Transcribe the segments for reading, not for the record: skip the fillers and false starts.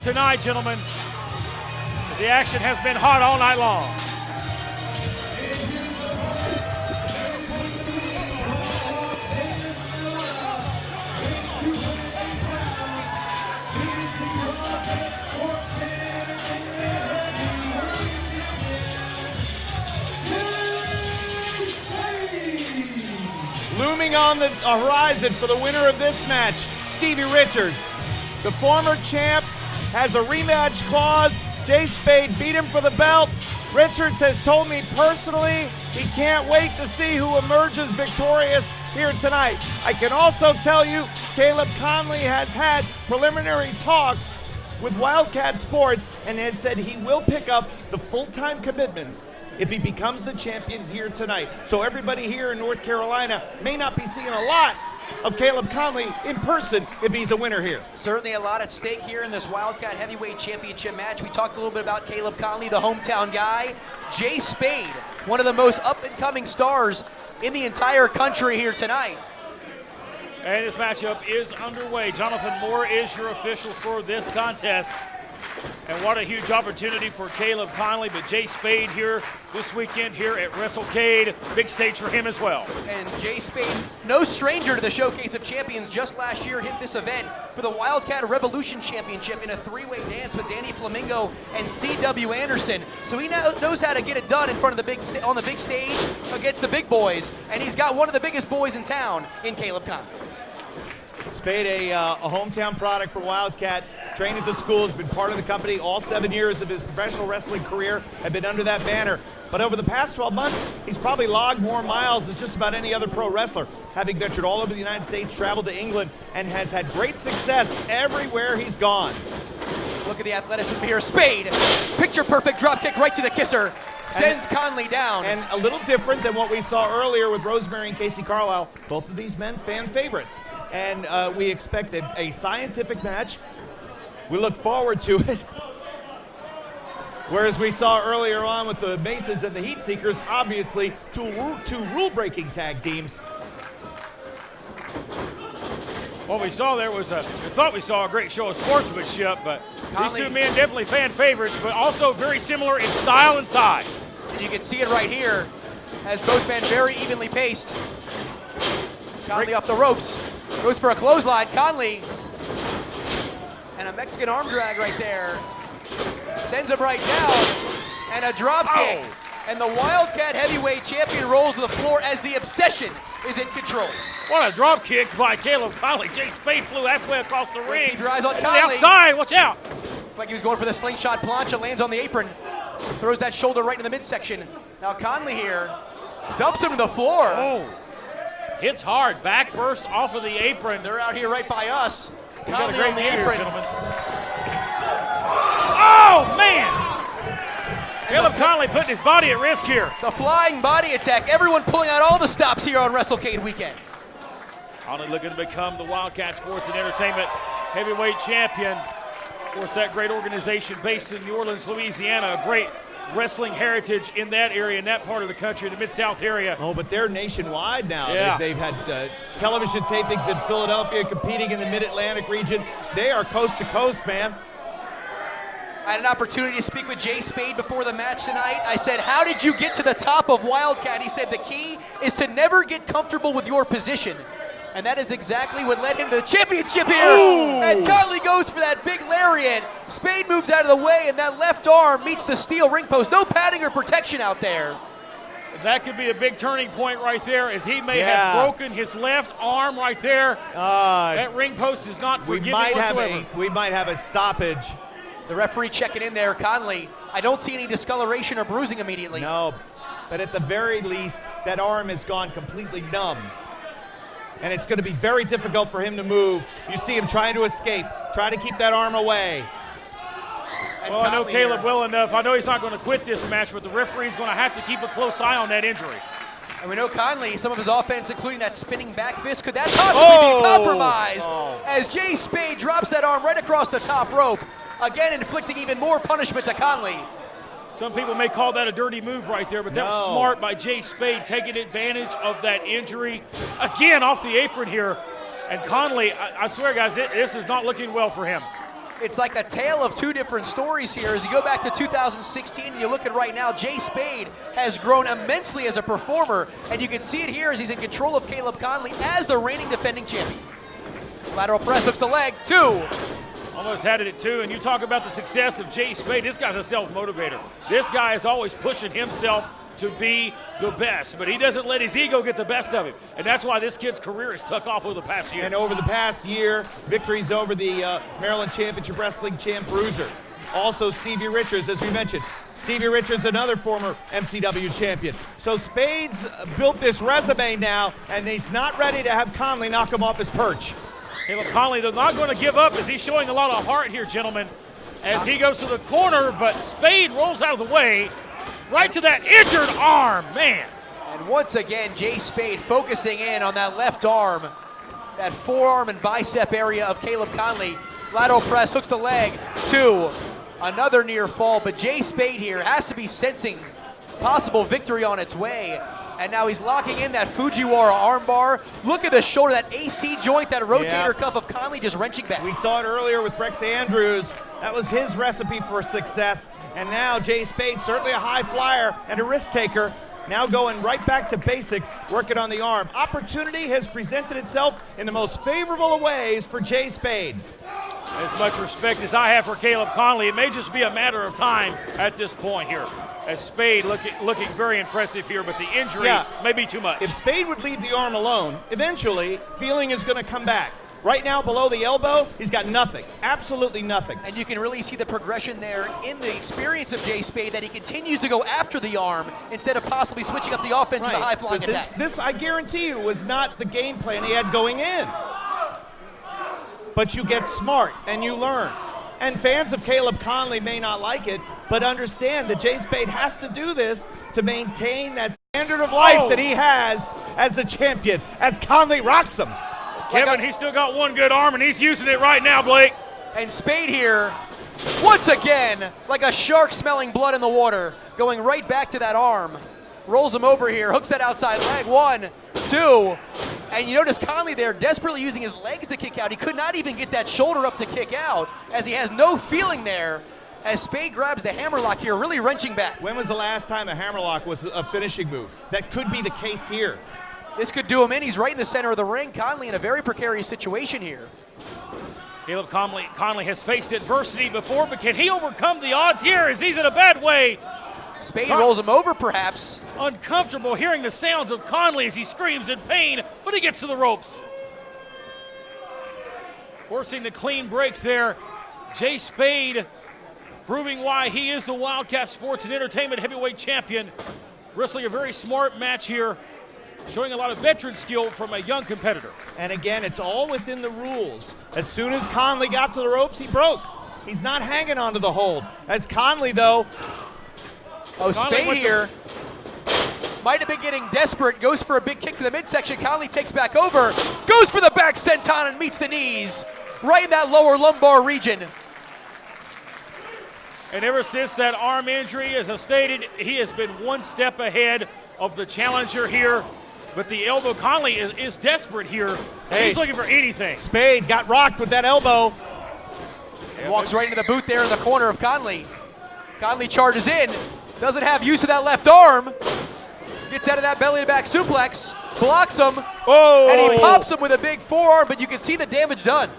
tonight, gentlemen. The action has been hot all night long. Looming on the horizon for the winner of this match, Stevie Richards. The former champ has a rematch clause. Jay Spade beat him for the belt. Richards has told me personally he can't wait to see who emerges victorious here tonight. I can also tell you Kaleb Konley has had preliminary talks with Wildkat Sports and has said he will pick up the full-time commitments if he becomes the champion here tonight. So everybody here in North Carolina may not be seeing a lot of Kaleb Konley in person if he's a winner here. Certainly a lot at stake here in this Wildkat Heavyweight Championship match. We talked a little bit about Kaleb Konley, the hometown guy. Jay Spade, one of the most up-and-coming stars in the entire country here tonight. And this matchup is underway. Jonathan Moore is your official for this contest. And what a huge opportunity for Kaleb Konley, but Jay Spade here this weekend here at WrestleCade. Big stage for him as well. And Jay Spade, no stranger to the Showcase of Champions, just last year hit this event for the Wildkat Revolution Championship in a three-way dance with Danny Flamingo and C.W. Anderson. So he knows how to get it done in front of on the big stage against the big boys, and he's got one of the biggest boys in town in Kaleb Konley. Spade, a hometown product for Wildkat, trained at the school, has been part of the company all 7 years of his professional wrestling career, have been under that banner. But over the past 12 months, he's probably logged more miles than just about any other pro wrestler, having ventured all over the United States, traveled to England, and has had great success everywhere he's gone. Look at the athleticism here. Spade, picture-perfect drop kick right to the kisser. Sends Konley down. And a little different than what we saw earlier with Rosemary and Casey Carlisle. Both of these men fan favorites. And we expect a scientific match. We look forward to it. Whereas we saw earlier on with the Masons and the Heat Seekers, obviously two rule-breaking tag teams. What we saw there was we thought we saw a great show of sportsmanship, but Konley, these two men definitely fan favorites, but also very similar in style and size. And you can see it right here as both men very evenly paced. Konley off the ropes, goes for a clothesline. Konley, and a Mexican arm drag right there. Sends him right down, and a drop kick. And the Wildkat Heavyweight Champion rolls to the floor as the Obsession is in control. What a drop kick by Kaleb Konley. Jay Spade flew halfway across the ring. Keep your eyes on To Konley. the outside, watch out. Looks like he was going for the slingshot plancha, lands on the apron, throws that shoulder right in the midsection. Now Konley here dumps him to the floor. Oh, hits hard, back first off of the apron. They're out here right by us. We got a Konley great on the view here, apron. gentlemen. Oh, man. Kaleb Konley putting his body at risk here. The flying body attack. Everyone pulling out all the stops here on WrestleCade weekend. Konley looking to become the Wildkat Sports and Entertainment Heavyweight Champion. Of course, that great organization based in New Orleans, Louisiana, a great wrestling heritage in that area, in that part of the country, the Mid-South area. Oh, but they're nationwide now. Yeah. They've had television tapings in Philadelphia, competing in the Mid-Atlantic region. They are coast to coast, man. I had an opportunity to speak with Jay Spade before the match tonight. I said, how did you get to the top of Wildkat? He said, the key is to never get comfortable with your position. And that is exactly what led him to the championship here. Ooh. And Konley goes for that big lariat. Spade moves out of the way, and that left arm meets the steel ring post. No padding or protection out there. That could be a big turning point right there, as he may have broken his left arm right there. That ring post is not forgiving whatsoever. We might have a stoppage. The referee checking in there, Konley. I don't see any discoloration or bruising immediately. No, but at the very least, that arm has gone completely numb. And it's going to be very difficult for him to move. You see him trying to escape, trying to keep that arm away. Well, I know Kaleb well enough. I know he's not going to quit this match, but the referee's going to have to keep a close eye on that injury. And we know Konley, some of his offense, including that spinning back fist, could that possibly be compromised as Jay Spade drops that arm right across the top rope, again inflicting even more punishment to Konley. Some people may call that a dirty move right there, but that was smart by Jay Spade, taking advantage of that injury. Again, off the apron here. And Konley, I swear, guys, this is not looking well for him. It's like a tale of two different stories here. As you go back to 2016 and you look at right now, Jay Spade has grown immensely as a performer, and you can see it here as he's in control of Kaleb Konley as the reigning defending champion. Lateral press, hooks the leg, 2. Almost had it at 2, and you talk about the success of Jay Spade. This guy's a self-motivator. This guy is always pushing himself to be the best, but he doesn't let his ego get the best of him, and that's why this kid's career has took off over the past year. And over the past year, victories over the Maryland Championship Wrestling champ Bruiser. Also Stevie Richards, as we mentioned. Stevie Richards, another former MCW champion. So Spade's built this resume now, and he's not ready to have Konley knock him off his perch. Kaleb Konley, they're not going to give up as he's showing a lot of heart here, gentlemen, as he goes to the corner, but Spade rolls out of the way, right to that injured arm, man. And once again, Jay Spade focusing in on that left arm, that forearm and bicep area of Kaleb Konley. Lateral press, hooks the leg, 2. Another near fall, but Jay Spade here has to be sensing possible victory on its way. And now he's locking in that Fujiwara armbar. Look at the shoulder, that AC joint, that rotator cuff of Konley just wrenching back. We saw it earlier with Brex Andrews. That was his recipe for success. And now Jay Spade, certainly a high flyer and a risk taker, now going right back to basics, working on the arm. Opportunity has presented itself in the most favorable of ways for Jay Spade. As much respect as I have for Kaleb Konley, it may just be a matter of time at this point here. As Spade looking very impressive here, but the injury may be too much. If Spade would leave the arm alone, eventually feeling is going to come back. Right now, below the elbow, he's got nothing, absolutely nothing. And you can really see the progression there in the experience of Jay Spade, that he continues to go after the arm instead of possibly switching up the offense to the high-flying attack. This, I guarantee you, was not the game plan he had going in. But you get smart and you learn. And fans of Kaleb Konley may not like it, but understand that Jay Spade has to do this to maintain that standard of life that he has as a champion, as Konley rocks him. Kevin, he's still got one good arm, and he's using it right now, Blake. And Spade here, once again, like a shark smelling blood in the water, going right back to that arm. Rolls him over here, hooks that outside leg, 1, 2. And you notice Konley there desperately using his legs to kick out. He could not even get that shoulder up to kick out, as he has no feeling there, as Spade grabs the hammerlock here, really wrenching back. When was the last time a hammerlock was a finishing move? That could be the case here. This could do him in. He's right in the center of the ring. Konley in a very precarious situation here. Kaleb Konley has faced adversity before, but can he overcome the odds here as he's in a bad way? Spade rolls him over, perhaps. Uncomfortable hearing the sounds of Konley as he screams in pain, but he gets to the ropes. Forcing the clean break there. Jay Spade proving why he is the Wildkat Sports and Entertainment Heavyweight Champion. Wrestling a very smart match here, showing a lot of veteran skill from a young competitor. And again, it's all within the rules. As soon as Konley got to the ropes, he broke. He's not hanging onto the hold. As Konley, though. Spade here might have been getting desperate, goes for a big kick to the midsection. Konley takes back over, goes for the back senton and meets the knees, right in that lower lumbar region. And ever since that arm injury, as I stated, he has been one step ahead of the challenger here. But the elbow, Konley is desperate here. Hey, he's looking for anything. Spade got rocked with that elbow. Walks right into the boot there in the corner of Konley. Konley charges in, doesn't have use of that left arm. Gets out of that belly to back suplex, blocks him, and he pops him with a big forearm, but you can see the damage done.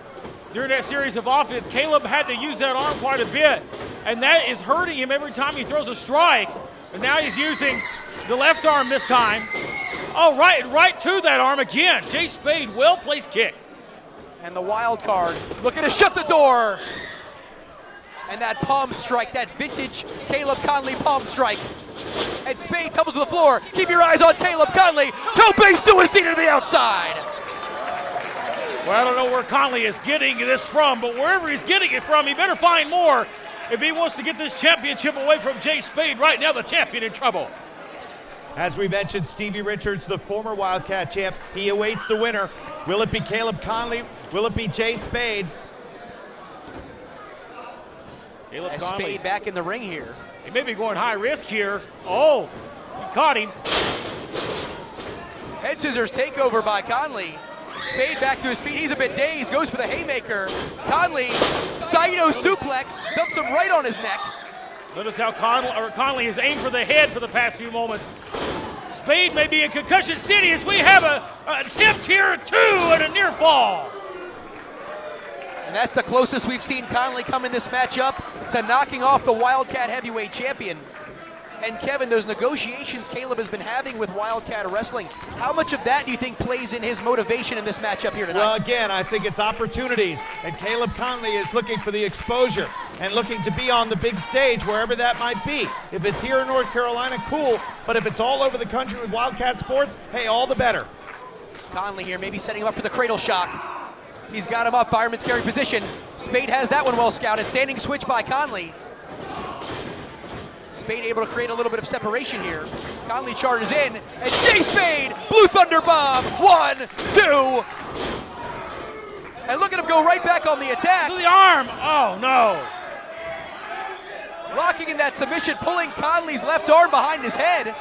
During that series of offense, Kaleb had to use that arm quite a bit, and that is hurting him every time he throws a strike. And now he's using the left arm this time. Oh, right to that arm again. Jay Spade, well-placed kick. And the wild card looking to shut the door. And that palm strike, that vintage Kaleb Konley palm strike. And Spade tumbles to the floor. Keep your eyes on Kaleb Konley. Tope suicide to the outside. Well, I don't know where Konley is getting this from, but wherever he's getting it from, he better find more if he wants to get this championship away from Jay Spade. Right now, the champion in trouble. As we mentioned, Stevie Richards, the former Wildkat champ, he awaits the winner. Will it be Kaleb Konley? Will it be Jay Spade? As Spade back in the ring here. He may be going high risk here. Oh, he caught him. Head scissors takeover by Konley. Spade back to his feet. He's a bit dazed. Goes for the haymaker. Conley, Saito suplex, dumps him right on his neck. Notice how Konley has aimed for the head for the past few moments. Spade may be in concussion city as we have a attempt here, 2 and a near fall. And that's the closest we've seen Konley come in this matchup to knocking off the Wildkat heavyweight champion. And Kevin, those negotiations Kaleb has been having with Wildkat Wrestling, how much of that do you think plays in his motivation in this matchup here tonight? Well, again, I think it's opportunities, and Kaleb Konley is looking for the exposure and looking to be on the big stage wherever that might be. If it's here in North Carolina, cool, but if it's all over the country with Wildkat Sports, hey, all the better. Konley here maybe setting him up for the cradle shock. He's got him up, fireman's carry position. Spade has that one well scouted. Standing switch by Konley. Spade able to create a little bit of separation here. Konley charges in, and Jay Spade, Blue Thunder Bomb, 1, 2. And look at him go right back on the attack. To the arm, oh no. Locking in that submission, pulling Conley's left arm behind his head.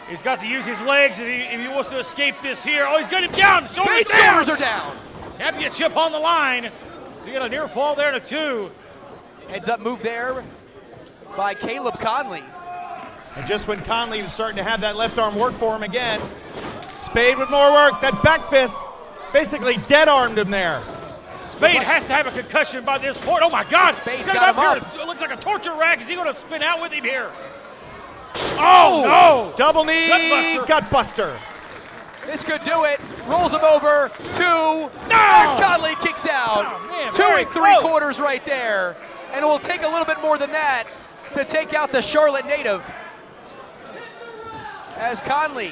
He's got to use his legs if he wants to escape this here. Oh, he's got him down. Spade's shoulders are down. Championship on the line. So you got a near fall there to 2. Heads up move there by Kaleb Konley. And just when Konley was starting to have that left arm work for him again, Spade with more work. That back fist basically dead-armed him there. Spade has to have a concussion by this point. Oh my God! Spade's He's got him up. Here. It looks like a torture rack. Is he going to spin out with him here? Oh no! Double knee, Gutbuster. gut buster. This could do it. Rolls him over. 2. No! And Konley kicks out. Oh, man, 2 very 3/4 close. right there. And it will take a little bit more than that to take out the Charlotte native. As Konley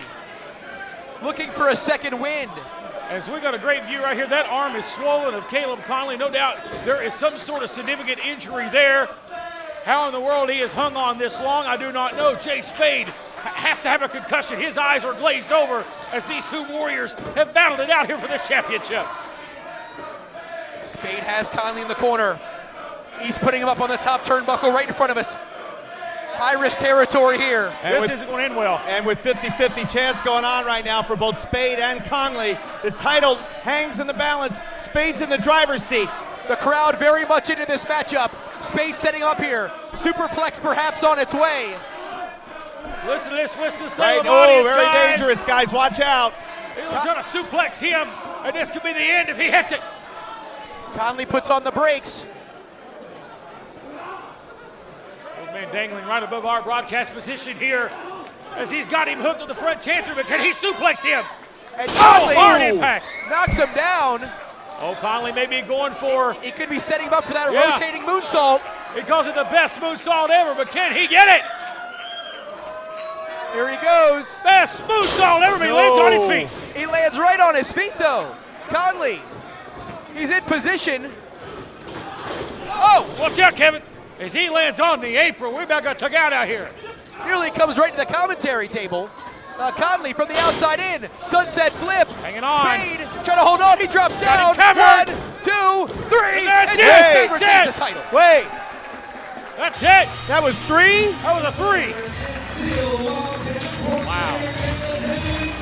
looking for a second wind. As we got a great view right here, that arm is swollen of Kaleb Konley. No doubt there is some sort of significant injury there. How in the world he has hung on this long, I do not know. Jay Spade has to have a concussion. His eyes are glazed over as these two warriors have battled it out here for this championship. Spade has Konley in the corner. He's putting him up on the top turnbuckle right in front of us. High-risk territory here. This isn't going to end well. And with 50-50 chance going on right now for both Spade and Konley, the title hangs in the balance. Spade's in the driver's seat. The crowd very much into this matchup. Spade setting up here. Superplex perhaps on its way. Listen to this, listen to the Right. sound of the Oh, audience, very guys. dangerous, guys. Watch out. He's trying to suplex him, and this could be the end if he hits it. Konley puts on the brakes. Old man dangling right above our broadcast position here as he's got him hooked to the front chancer, but can he suplex him? And Oh, Konley hard impact. knocks him down. Oh, Konley may be going for, He could be setting him up for that Yeah. rotating moonsault. he calls it the best moonsault ever, but can he get it? Here he goes. Best moonsault ever, but he lands on his feet. He lands right on his feet though. Konley, he's in position. Oh, Watch out, Kevin. As he lands on the apron, we about got took out here. nearly comes right to the commentary table. Conley from the outside in. Sunset flip. Hanging on. Spade trying to hold on. He drops down. him covered. 1, 2, 3. That's And it. Jay Spade That's retains it. the title. Wait, That's it. that was 3? That was a 3. Wow.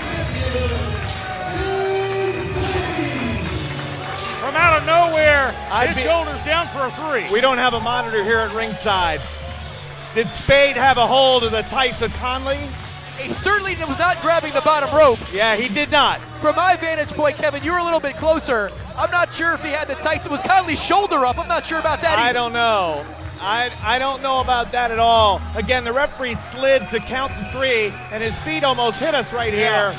From out of nowhere, his shoulders down for a 3. We don't have a monitor here at ringside. Did Spade have a hold of the tights of Konley? He certainly was not grabbing the bottom rope. Yeah, he did not. From my vantage point, Kevin, you were a little bit closer. I'm not sure if he had the tights. It was Conley's shoulder up. I'm not sure about that I either. don't know. I don't know about that at all. Again, the referee slid to count to 3, and his feet almost hit us right here.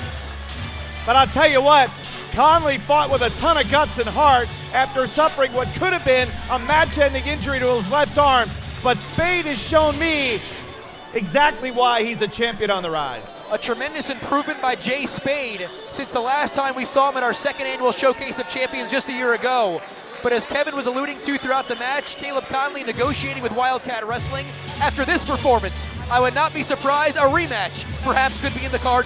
But I'll tell you what, Konley fought with a ton of guts and heart after suffering what could have been a match-ending injury to his left arm. But Spade has shown me exactly why he's a champion on the rise. A tremendous improvement by Jay Spade since the last time we saw him at our second annual Showcase of Champions just a year ago. But as Kevin was alluding to throughout the match, Kaleb Konley negotiating with Wildkat Wrestling. After this performance, I would not be surprised a rematch perhaps could be in the cards.